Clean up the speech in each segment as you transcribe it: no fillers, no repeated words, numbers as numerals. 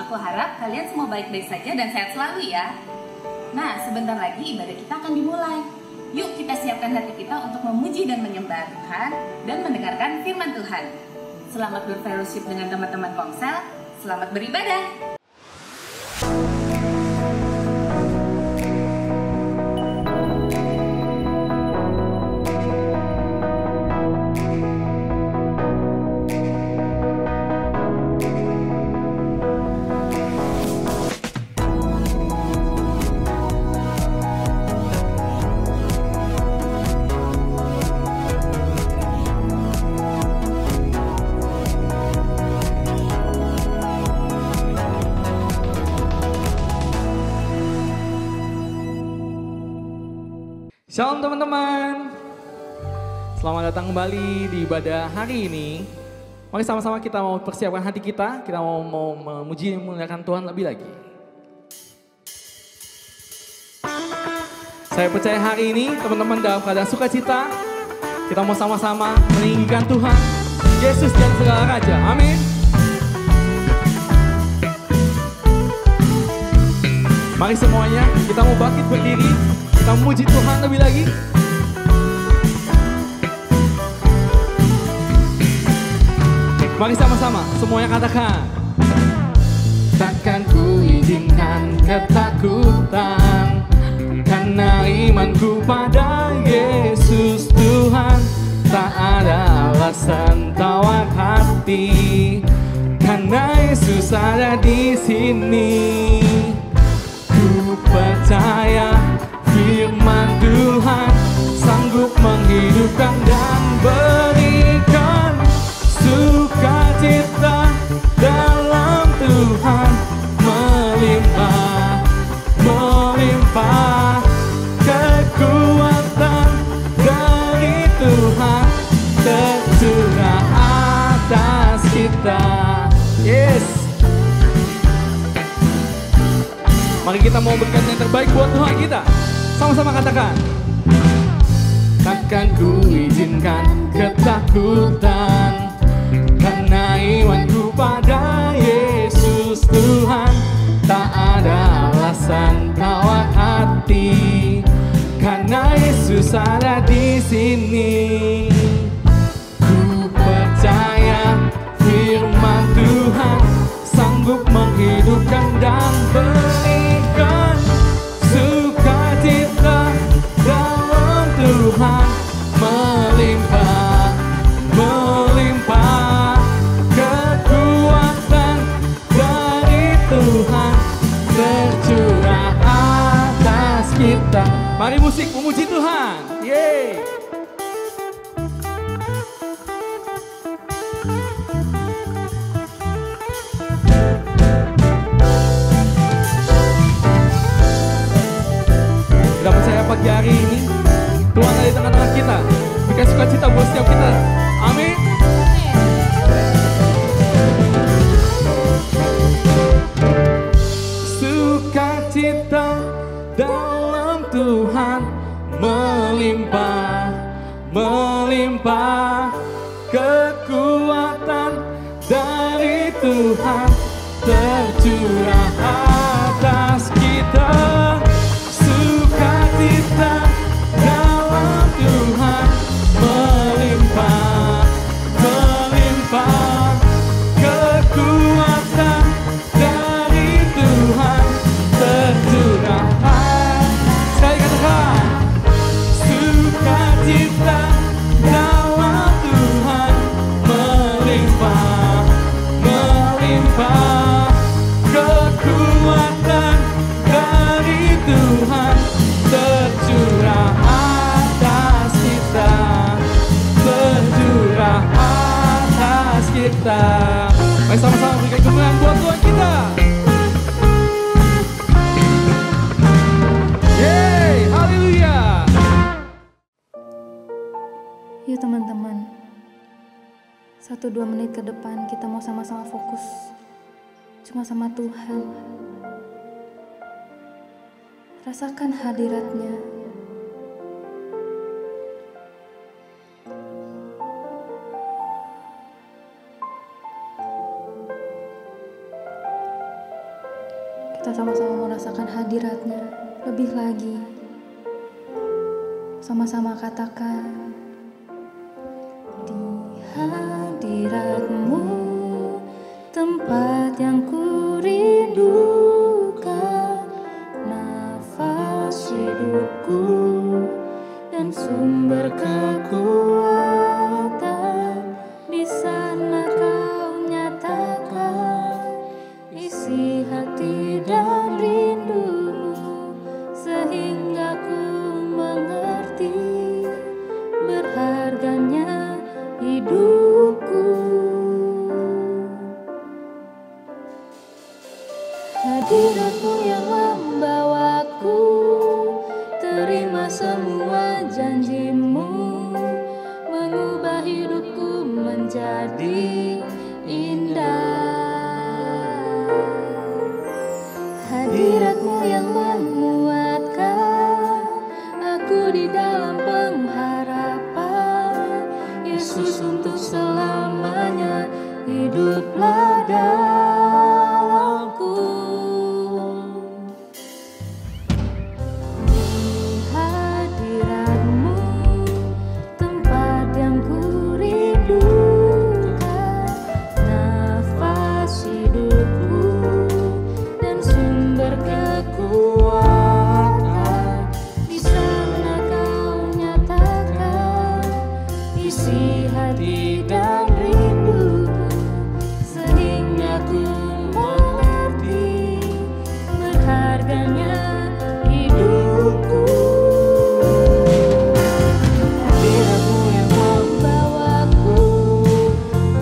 Aku harap kalian semua baik-baik saja dan sehat selalu ya. Nah, sebentar lagi ibadah kita akan dimulai. Yuk kita siapkan hati kita untuk memuji dan menyembah Tuhan dan mendengarkan firman Tuhan. Selamat berfellowship dengan teman-teman Komsel. Selamat beribadah. Shalom teman-teman, selamat datang kembali di ibadah hari ini. Mari sama-sama kita mau persiapkan hati kita mau memuji dan memuliakan Tuhan lebih lagi. Saya percaya hari ini teman-teman dalam keadaan sukacita, kita mau sama-sama meninggikan Tuhan, Yesus dan segala raja, amin. Mari semuanya kita mau bangkit berdiri, kita memuji Tuhan lebih lagi. Mari sama-sama semuanya katakan. Takkan ku izinkan ketakutan, karena imanku pada Yesus Tuhan. Tak ada alasan tawar hati, karena Yesus ada di sini. Ku percaya firman Tuhan sanggup menghidupkan dan berikan sukacita dalam Tuhan, melimpah, melimpah kekuatan dari Tuhan tercurah atas kita. Yes. Mari kita mau berikan yang terbaik buat Tuhan kita. Sama-sama katakan. Takkan ku izinkan ketakutan, karena imanku pada Yesus Tuhan. Tak ada alasan tawar hati, karena Yesus ada di sini. Ku percaya firman Tuhan sanggup menghidupkan dan berikan sukacita dalam Tuhan, melimpah, melimpah kekuatan dari Tuhan tercurah atas kita. Mari musik memuji Tuhan. Yeay. Kita percaya pagi hari ini Tuhan ada di tengah-tengah kita, berikan sukacita buat setiap kita. Amin. Sukacita dalam Tuhan melimpah, melimpah kekuatan dari Tuhan tercurah atas kita. Sukacita dalam Tuhan melimpah, melimpah kekuatan dari Tuhan tercurah. Sekali katakan. Sukacita dalam Tuhan melimpah, melimpah kekuatan dari Tuhan tercurah atas kita, tercurah atas kita. Mari sama-sama berikan kemuliaan buat Tuhan kita. Yeay, haleluya. Yuk teman-teman, 1-2 menit ke depan kita mau sama-sama fokus cuma sama Tuhan. Rasakan hadiratnya. Kita sama-sama merasakan hadirat-Nya lebih lagi. Sama-sama katakan, di hadirat-Mu tempat yang ku rindukan, nafas hidupku dan sumber kekuatan. Di sana Kau nyatakan isi hati dan rindumu, sehingga ku mengerti berharganya hidupku. Hadirat-Mu yang membawaku, terima semua janji-Mu, mengubah hidupku menjadi indah. Hadirat-Mu yang menguatkan aku di dalam pengharapan. Yesus, untuk selamanya hiduplah dalamku. Di hadirat-Mu tempat yang ku rindukan, nafas hidupku dan sumber kekuatan. Di sana Kau nyatakan isi hati dan rinduku, sehingga ku mengerti berharganya hidupku. Hadirat-Mu yang membawaku,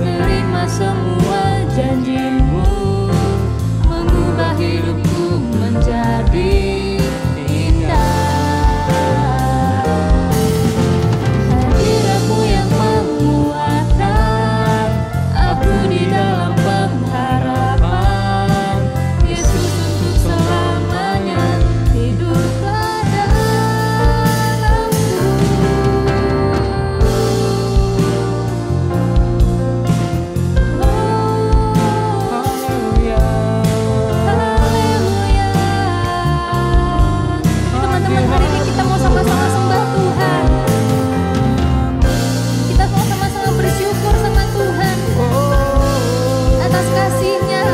terima semua janji-Mu, mengubah hidupku menjadi indah. Hadirat-Mu yang menguatkan aku di dalam pengharapan. Yesus, untuk selamanya hiduplah dalamku. Haleluya. Haleluya. Teman-teman, hari ini kita mau sama-sama sembah Tuhan. Kita mau sama-sama bersyukur sama Tuhan atas kasih-Nya.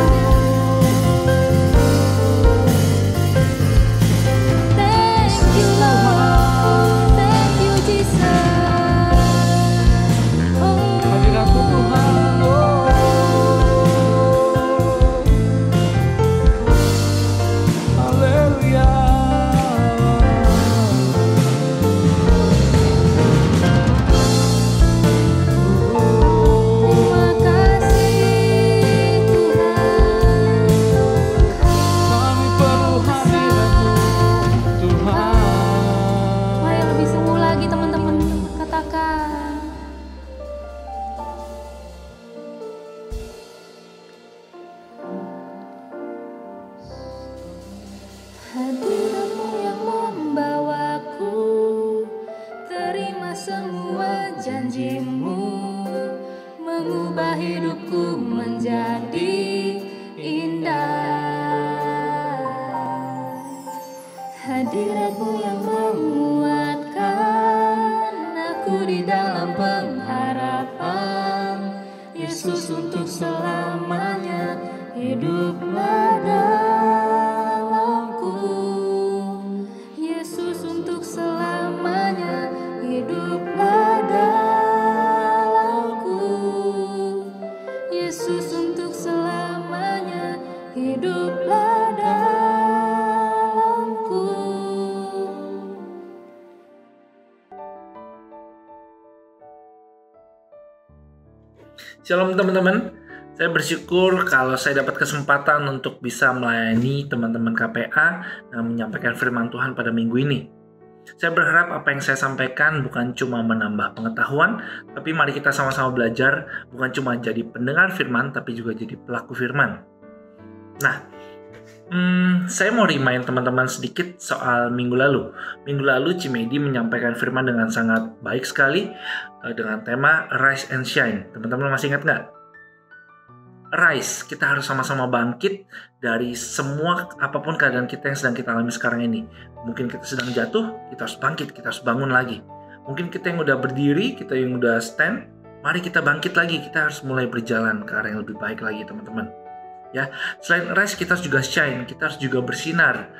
Thank you Lord, thank you Jesus. Hadirat-Mu Tuhan. Haleluya. Terima kasih Tuhan. Kami perlu hadirat-Mu Tuhan. Mari lebih sungguh lagi teman-teman, katakan. Hadirat-Mu yang membawaku, terima semua janji-Mu, mengubah hidupku menjadi indah. Hadirat-Mu yang menguatkan aku di dalam pengharapan. Yesus, untuk selamanya hiduplah dalamku. Yesus, untuk selamanya hiduplah dalamku. Yesus, untuk selamanya hiduplah dalamku. Shalom teman-teman, saya bersyukur kalau saya dapat kesempatan untuk bisa melayani teman-teman KPA dan menyampaikan firman Tuhan pada minggu ini. Saya berharap apa yang saya sampaikan bukan cuma menambah pengetahuan, tapi mari kita sama-sama belajar, bukan cuma jadi pendengar firman, tapi juga jadi pelaku firman. Nah, saya mau remind teman-teman sedikit soal minggu lalu. Minggu lalu Cimedi menyampaikan firman dengan sangat baik sekali dengan tema Rise and Shine. Teman-teman masih ingat nggak? rise, kita harus sama-sama bangkit dari semua apapun keadaan kita yang sedang kita alami sekarang ini. Mungkin kita sedang jatuh, kita harus bangkit, kita harus bangun lagi. Mungkin kita yang udah berdiri, kita yang udah stand, mari kita bangkit lagi, kita harus mulai berjalan ke arah yang lebih baik lagi teman-teman. Ya, selain rise kita harus juga shine, kita harus juga bersinar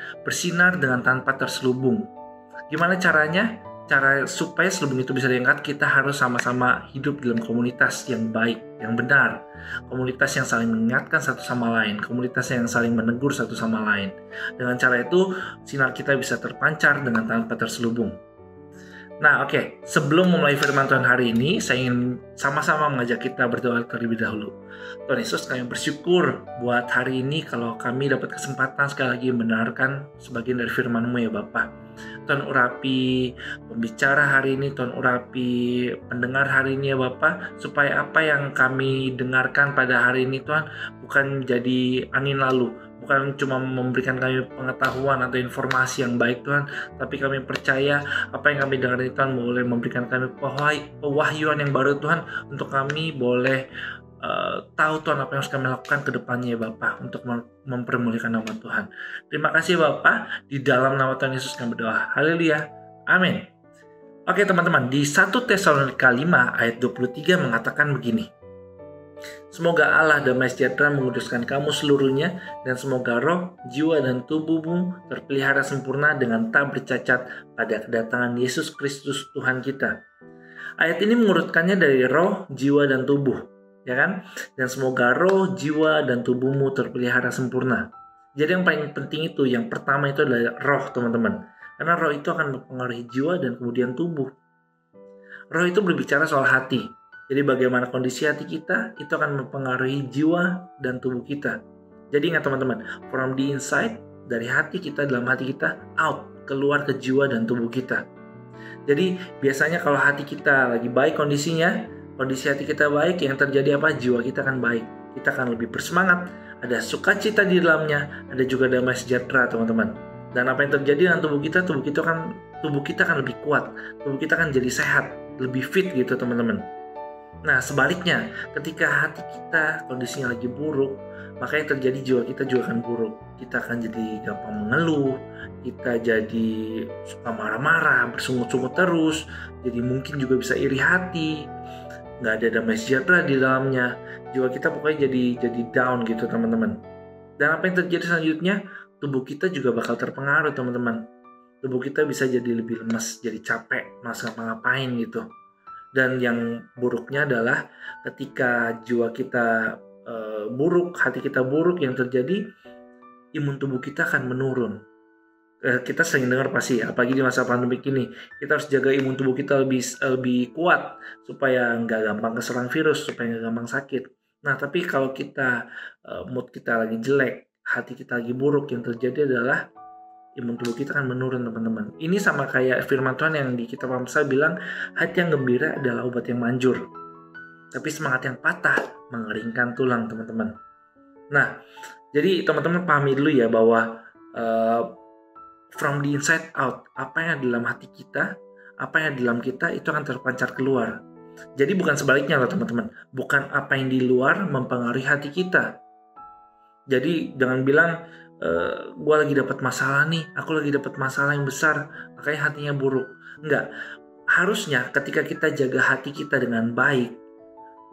dengan tanpa terselubung. Gimana caranya? Cara supaya selubung itu bisa diangkat, kita harus sama-sama hidup dalam komunitas yang baik, yang benar. Komunitas yang saling mengingatkan satu sama lain, komunitas yang saling menegur satu sama lain. Dengan cara itu, sinar kita bisa terpancar dengan tanpa terselubung. Nah, oke. Sebelum memulai firman Tuhan hari ini, saya ingin sama-sama mengajak kita berdoa terlebih dahulu. Tuhan Yesus, kami bersyukur buat hari ini kalau kami dapat kesempatan sekali lagi mendengarkan sebagian dari firman-Mu ya Bapa. Tuhan urapi pembicara hari ini, Tuhan urapi pendengar hari ini ya Bapa, supaya apa yang kami dengarkan pada hari ini Tuhan bukan jadi angin lalu, bukan cuma memberikan kami pengetahuan atau informasi yang baik Tuhan, tapi kami percaya apa yang kami dengar ini Tuhan boleh memberikan kami pewahyuan yang baru Tuhan, untuk kami boleh tahu Tuhan apa yang harus kami lakukan ke depannya ya Bapa, untuk mempermuliakan nama Tuhan. Terima kasih Bapa, di dalam nama Tuhan Yesus kami berdoa. Haleluya. Amin. Oke teman-teman, di 1 Tesalonika 5 ayat 23 mengatakan begini. Semoga Allah damai sejahtera menguduskan kamu seluruhnya, dan semoga roh, jiwa, dan tubuhmu terpelihara sempurna dengan tak bercacat pada kedatangan Yesus Kristus Tuhan kita. Ayat ini mengurutkannya dari roh, jiwa, dan tubuh. Ya kan? Dan semoga roh, jiwa, dan tubuhmu terpelihara sempurna. Jadi yang paling penting itu, yang pertama itu adalah roh teman-teman. Karena roh itu akan mempengaruhi jiwa dan kemudian tubuh. Roh itu berbicara soal hati. Jadi bagaimana kondisi hati kita, itu akan mempengaruhi jiwa dan tubuh kita. Jadi ingat teman-teman, from the inside, dari hati kita, dalam hati kita, out, keluar ke jiwa dan tubuh kita. Jadi biasanya kalau hati kita lagi baik kondisinya, kondisi hati kita baik, yang terjadi apa? Jiwa kita akan baik. Kita akan lebih bersemangat, ada sukacita di dalamnya, ada juga damai sejahtera teman-teman. Dan apa yang terjadi dengan tubuh kita akan lebih kuat, tubuh kita akan jadi sehat, lebih fit gitu teman-teman. Nah sebaliknya, ketika hati kita kondisinya lagi buruk, maka yang terjadi jiwa kita juga akan buruk. Kita akan jadi gampang mengeluh, kita jadi suka marah-marah, bersungut-sungut terus, jadi mungkin juga bisa iri hati, nggak ada damai sejahtera di dalamnya, jiwa kita pokoknya jadi down gitu teman-teman. Dan apa yang terjadi selanjutnya, tubuh kita juga bakal terpengaruh teman-teman. Tubuh kita bisa jadi lebih lemas, jadi capek, malas ngapa-ngapain gitu. Dan yang buruknya adalah ketika jiwa kita buruk, hati kita buruk, yang terjadi imun tubuh kita akan menurun. Kita sering dengar pasti, apalagi di masa pandemi ini, kita harus jaga imun tubuh kita lebih kuat supaya nggak gampang keserang virus, supaya nggak gampang sakit. Nah, tapi kalau kita mood kita lagi jelek, hati kita lagi buruk, yang terjadi adalah imun tubuh kita akan menurun teman-teman. Ini sama kayak firman Tuhan yang di kitab Amsal bilang, hati yang gembira adalah obat yang manjur, tapi semangat yang patah mengeringkan tulang teman-teman. Nah, jadi teman-teman pahami dulu ya bahwa from the inside out, apa yang di dalam hati kita, apa yang di dalam kita itu akan terpancar keluar. Jadi bukan sebaliknya loh teman-teman, bukan apa yang di luar mempengaruhi hati kita. Jadi jangan bilang gue lagi dapat masalah nih, aku lagi dapat masalah yang besar, makanya hatinya buruk. Enggak, harusnya ketika kita jaga hati kita dengan baik,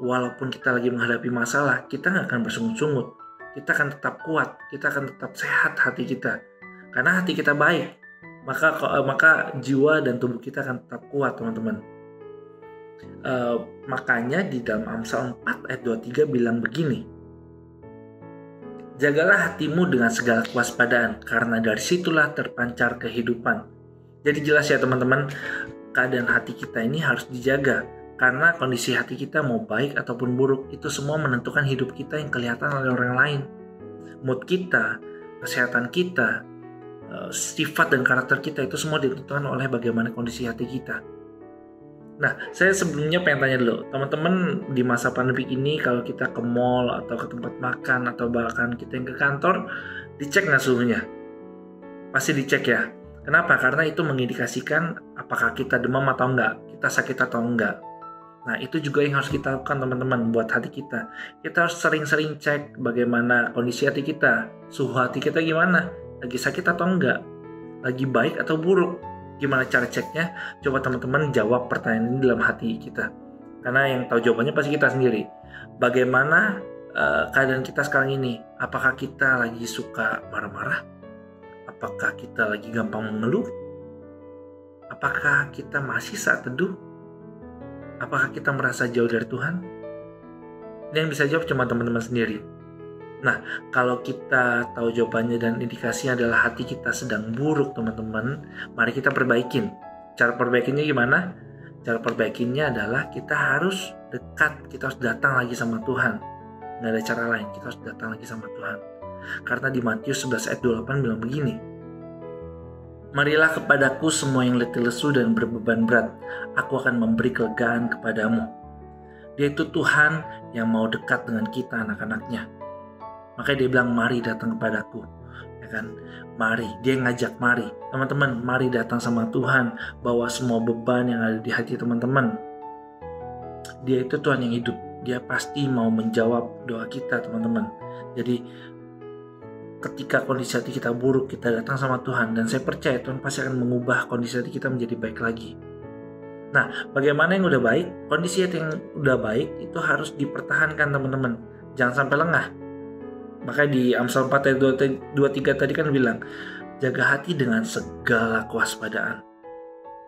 walaupun kita lagi menghadapi masalah, kita nggak akan bersungut-sungut, kita akan tetap kuat, kita akan tetap sehat hati kita. Karena hati kita baik, maka jiwa dan tubuh kita akan tetap kuat teman-teman. Makanya di dalam Amsal 4 ayat 23 bilang begini, jagalah hatimu dengan segala kewaspadaan, karena dari situlah terpancar kehidupan. Jadi jelas ya teman-teman, keadaan hati kita ini harus dijaga, karena kondisi hati kita mau baik ataupun buruk, itu semua menentukan hidup kita yang kelihatan oleh orang lain. Mood kita, kesehatan kita, sifat dan karakter kita itu semua ditentukan oleh bagaimana kondisi hati kita. Nah, saya sebelumnya pengen tanya dulu, teman-teman di masa pandemi ini kalau kita ke mall atau ke tempat makan atau bahkan kita yang ke kantor, dicek nggak suhunya? Pasti dicek ya. Kenapa? Karena itu mengindikasikan apakah kita demam atau enggak, kita sakit atau enggak. Nah, itu juga yang harus kita lakukan teman-teman buat hati kita. Kita harus sering-sering cek bagaimana kondisi hati kita, suhu hati kita gimana, lagi sakit atau enggak, lagi baik atau buruk. Gimana cara ceknya? Coba teman-teman jawab pertanyaan ini dalam hati kita. Karena yang tahu jawabannya pasti kita sendiri. Bagaimana keadaan kita sekarang ini? Apakah kita lagi suka marah-marah? Apakah kita lagi gampang mengeluh? Apakah kita masih saat teduh? Apakah kita merasa jauh dari Tuhan? Yang bisa jawab cuma teman-teman sendiri. Nah, kalau kita tahu jawabannya dan indikasinya adalah hati kita sedang buruk teman-teman, mari kita perbaikin. Cara perbaikinnya gimana? Cara perbaikinnya adalah kita harus dekat, kita harus datang lagi sama Tuhan. Nggak ada cara lain, kita harus datang lagi sama Tuhan. Karena di Matius 11 ayat 28 bilang begini, "Marilah kepadaku semua yang letih lesu dan berbeban berat, aku akan memberi kelegaan kepadamu." Dia itu Tuhan yang mau dekat dengan kita anak-anaknya. Makanya dia bilang, "Mari datang kepadaku." Ya kan? Mari, dia ngajak mari. Teman-teman, mari datang sama Tuhan, bawa semua beban yang ada di hati teman-teman. Dia itu Tuhan yang hidup. Dia pasti mau menjawab doa kita, teman-teman. Jadi ketika kondisi hati kita buruk, kita datang sama Tuhan, dan saya percaya Tuhan pasti akan mengubah kondisi hati kita menjadi baik lagi. Nah, bagaimana yang udah baik? Kondisi hati yang udah baik itu harus dipertahankan teman-teman. Jangan sampai lengah. Makanya di Amsal 4 ayat 23 tadi kan bilang, jaga hati dengan segala kewaspadaan.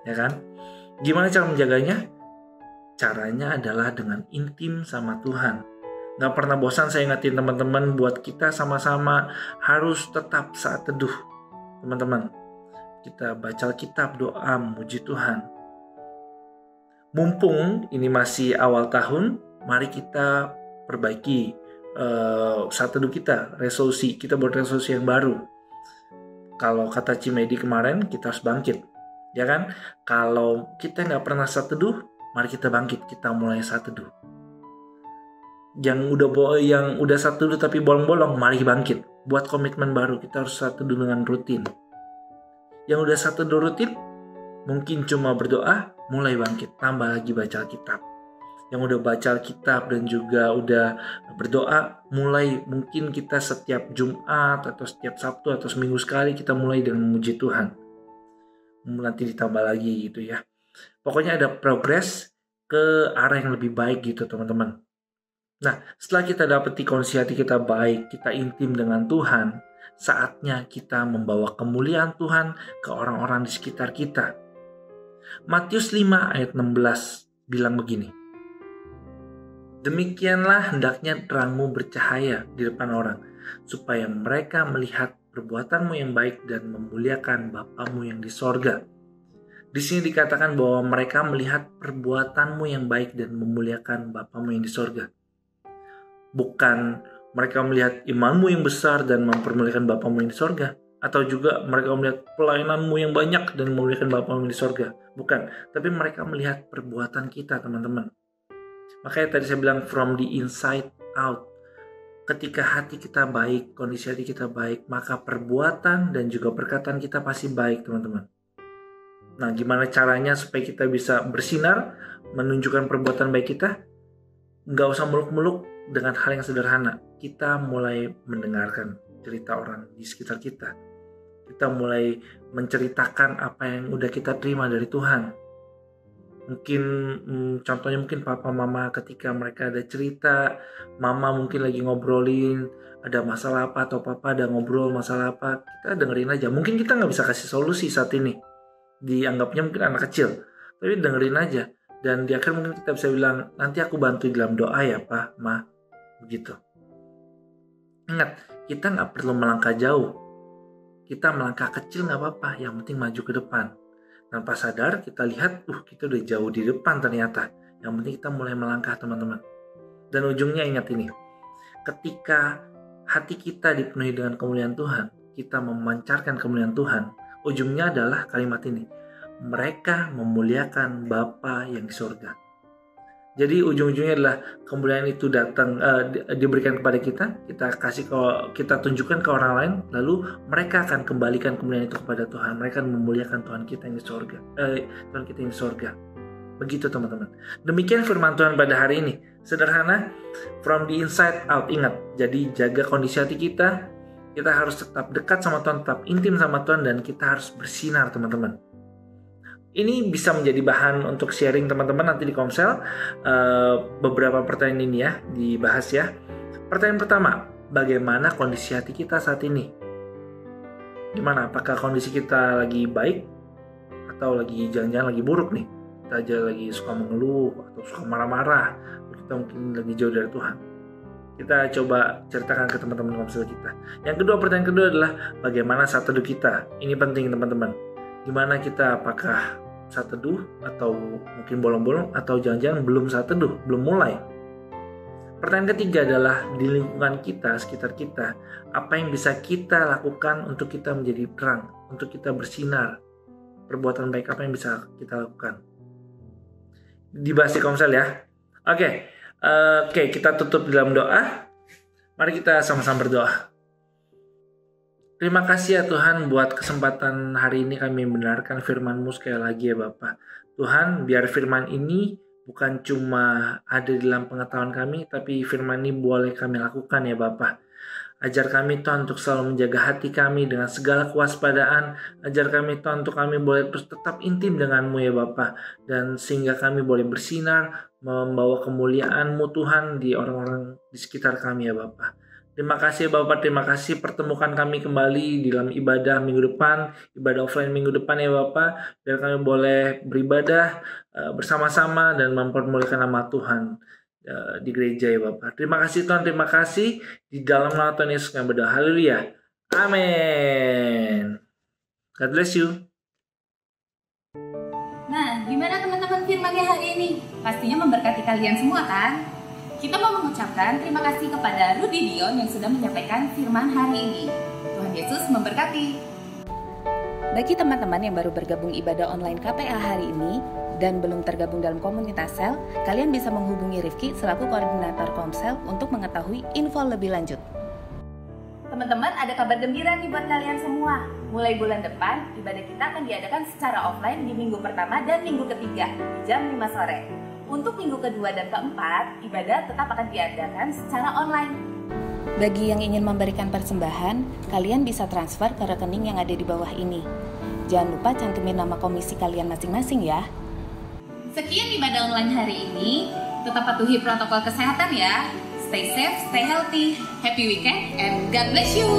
Ya kan? Gimana cara menjaganya? Caranya adalah dengan intim sama Tuhan. Gak pernah bosan saya ingatin teman-teman buat kita sama-sama harus tetap saat teduh. Teman-teman, kita baca Alkitab, doa, memuji Tuhan. Mumpung ini masih awal tahun, mari kita perbaiki saat teduh kita, resolusi. Kita buat resolusi yang baru. Kalau kata Cimedi kemarin, kita harus bangkit. Ya kan? Kalau kita gak pernah saat teduh, mari kita bangkit, kita mulai saat teduh. Yang udah saat teduh tapi bolong-bolong, mari bangkit. Buat komitmen baru, kita harus saat teduh dengan rutin. Yang udah saat teduh rutin, mungkin cuma berdoa, mulai bangkit, tambah lagi baca Alkitab. Yang udah baca Alkitab dan juga udah berdoa, mulai mungkin kita setiap Jumat atau setiap Sabtu atau seminggu sekali kita mulai dengan memuji Tuhan. Nanti ditambah lagi gitu ya. Pokoknya ada progres ke arah yang lebih baik gitu teman-teman. Nah, setelah kita dapati kondisi hati kita baik, kita intim dengan Tuhan, saatnya kita membawa kemuliaan Tuhan ke orang-orang di sekitar kita. Matius 5 ayat 16 bilang begini, "Demikianlah hendaknya terangmu bercahaya di depan orang, supaya mereka melihat perbuatanmu yang baik dan memuliakan Bapamu yang di sorga." Di sini dikatakan bahwa mereka melihat perbuatanmu yang baik dan memuliakan Bapamu yang di sorga. Bukan mereka melihat imanmu yang besar dan mempermuliakan Bapamu yang di sorga, atau juga mereka melihat pelayananmu yang banyak dan memuliakan Bapamu yang di sorga. Bukan, tapi mereka melihat perbuatan kita teman-teman. Makanya tadi saya bilang from the inside out. Ketika hati kita baik, kondisi hati kita baik, maka perbuatan dan juga perkataan kita pasti baik teman-teman. Nah, gimana caranya supaya kita bisa bersinar, menunjukkan perbuatan baik kita? Nggak usah muluk-muluk dengan hal yang sederhana. Kita mulai mendengarkan cerita orang di sekitar kita. Kita mulai menceritakan apa yang udah kita terima dari Tuhan. Mungkin contohnya mungkin papa mama ketika mereka ada cerita, mama mungkin lagi ngobrolin ada masalah apa atau papa ada ngobrol masalah apa, kita dengerin aja. Mungkin kita nggak bisa kasih solusi saat ini, dianggapnya mungkin anak kecil, tapi dengerin aja. Dan di akhir mungkin kita bisa bilang, nanti aku bantu dalam doa ya Pak, Ma, begitu. Ingat, kita nggak perlu melangkah jauh. Kita melangkah kecil nggak apa-apa, yang penting maju ke depan. Tanpa sadar kita lihat, kita udah jauh di depan ternyata. Yang penting kita mulai melangkah teman-teman. Dan ujungnya ingat ini, ketika hati kita dipenuhi dengan kemuliaan Tuhan, kita memancarkan kemuliaan Tuhan, ujungnya adalah kalimat ini, mereka memuliakan Bapa yang di surga. Jadi ujung-ujungnya adalah kemuliaan itu datang diberikan kepada kita tunjukkan ke orang lain, lalu mereka akan kembalikan kemuliaan itu kepada Tuhan. Mereka akan memuliakan Tuhan kita yang di surga. Tuhan kita yang di surga. Begitu teman-teman. Demikian firman Tuhan pada hari ini. Sederhana, from the inside out. Ingat, jadi jaga kondisi hati kita. Kita harus tetap dekat sama Tuhan, tetap intim sama Tuhan, dan kita harus bersinar teman-teman. Ini bisa menjadi bahan untuk sharing teman-teman nanti di Komsel. Beberapa pertanyaan ini ya, dibahas ya. Pertanyaan pertama, bagaimana kondisi hati kita saat ini? Gimana? Apakah kondisi kita lagi baik? Atau lagi jangan-jangan lagi buruk nih? Kita aja lagi suka mengeluh atau suka marah-marah. Kita mungkin lagi jauh dari Tuhan. Kita coba ceritakan ke teman-teman Komsel kita. Yang kedua, pertanyaan kedua adalah bagaimana saat teduh kita? Ini penting teman-teman. Gimana kita, apakah saat teduh atau mungkin bolong-bolong atau jangan-jangan belum saat teduh, belum mulai? Pertanyaan ketiga adalah di lingkungan kita, sekitar kita, apa yang bisa kita lakukan untuk kita menjadi terang, untuk kita bersinar? Perbuatan baik apa yang bisa kita lakukan? Dibahas di Komsel ya. Oke, kita tutup dalam doa. Mari kita sama-sama berdoa. Terima kasih ya Tuhan buat kesempatan hari ini kami mendengarkan firman-Mu sekali lagi ya Bapak. Tuhan, biar firman ini bukan cuma ada di dalam pengetahuan kami, tapi firman ini boleh kami lakukan ya Bapak. Ajar kami Tuhan untuk selalu menjaga hati kami dengan segala kewaspadaan. Ajar kami Tuhan untuk kami boleh terus tetap intim dengan-Mu ya Bapa. Dan sehingga kami boleh bersinar, membawa kemuliaan-Mu Tuhan di orang-orang di sekitar kami ya Bapa. Terima kasih Bapak, terima kasih pertemukan kami kembali di dalam ibadah minggu depan, ibadah offline minggu depan ya Bapak. Biar kami boleh beribadah bersama-sama dan mempermuliakan nama Tuhan di gereja ya Bapak. Terima kasih Tuhan, terima kasih. Di dalam nama Tuhan Yesus kami berdoa. Haleluya. Amin. God bless you. Nah, gimana teman-teman firmannya hari ini? Pastinya memberkati kalian semua kan? Kita mau mengucapkan terima kasih kepada Rudy Dion yang sudah menyampaikan firman hari ini. Tuhan Yesus memberkati. Bagi teman-teman yang baru bergabung ibadah online KPA hari ini dan belum tergabung dalam komunitas sel, kalian bisa menghubungi Rifki selaku koordinator Komsel untuk mengetahui info lebih lanjut. Teman-teman, ada kabar gembira nih buat kalian semua. Mulai bulan depan, ibadah kita akan diadakan secara offline di minggu pertama dan minggu ketiga, jam 5 sore. Untuk minggu kedua dan keempat, ibadah tetap akan diadakan secara online. Bagi yang ingin memberikan persembahan, kalian bisa transfer ke rekening yang ada di bawah ini. Jangan lupa cantumin nama komisi kalian masing-masing ya. Sekian ibadah online hari ini. Tetap patuhi protokol kesehatan ya. Stay safe, stay healthy. Happy weekend and God bless you.